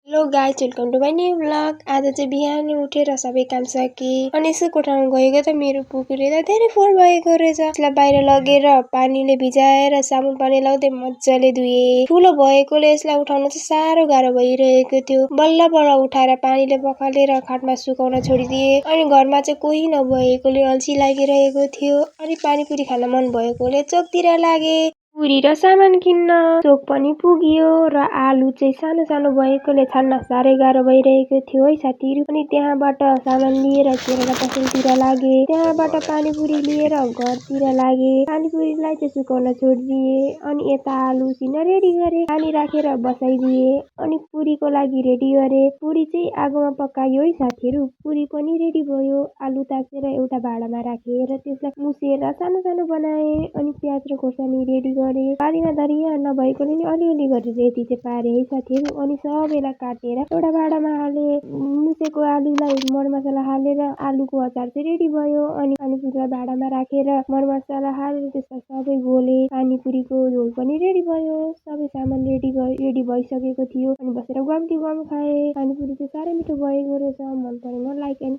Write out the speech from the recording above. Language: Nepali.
Hello guys, welcome to my new blog. आज चाहिँ बिहान उठेर सबै काम सके अनि यसो कोठामा गएको त मेरो पुकुरे त धेरै फोहोर भएको रहेछ। यसलाई बाहिर लगेर पानीले भिजाएर साबुन पानी लाउँदै मजाले धुए। ठुलो भएकोले यसलाई उठाउन चाहिँ साह्रो गाह्रो भइरहेको थियो। बल्ल बल्ल उठाएर पानीले पखालेर खाटमा सुकाउन छोडिदिए अनि घरमा चाहिँ कोही नभएकोले अल्छी लागिरहेको थियो अनि पानीपुरी खान मन भएकोले चोकतिर लागे। पुरी र सामान किन्न चोक पनि पुग्यो र आलु चाहिँ सानो सानो भएकोले छान्न साह्रै गाह्रो भइरहेको थियो है साथीहरू। अनि त्यहाँबाट सामान लिएर केरला पसलतिर लागे। त्यहाँबाट पानीपुरी लिएर घरतिर लागे। पानीपुरीलाई चाहिँ सुकाउन छोडिदिए अनि यता आलु सिन रेडी गरे। पानी राखेर बसाइदिए अनि पुरीको लागि रेडी गरे। पुरी चाहिँ आगोमा पकायो है साथीहरू। पुरी पनि रेडी भयो। आलु ताछेर एउटा भाँडामा राखेर त्यसलाई मुसेर सानो सानो बनाए अनि प्याज र खोर्सानी रेडी गरे। पानीमा धरिया नभएकोले नि अलिअलि गरेर यति चाहिँ पारे है साथीहरू। अनि सबैलाई काटेर एउटा भाँडामा हाले। मुसेको आलुलाई मरमसला हालेर आलुको अचार चाहिँ रेडी भयो। अनि पानीपुरीलाई भाँडामा राखेर मरमसला हालेर त्यसलाई सबै घोले। पानीपुरीको झोल पनि रेडी भयो। सबै सामान रेडी भइसकेको थियो अनि बसेर गम खाए। पानीपुरी चाहिँ साह्रै मिठो भएको रहेछ। मन परेमा लाइक एन्ड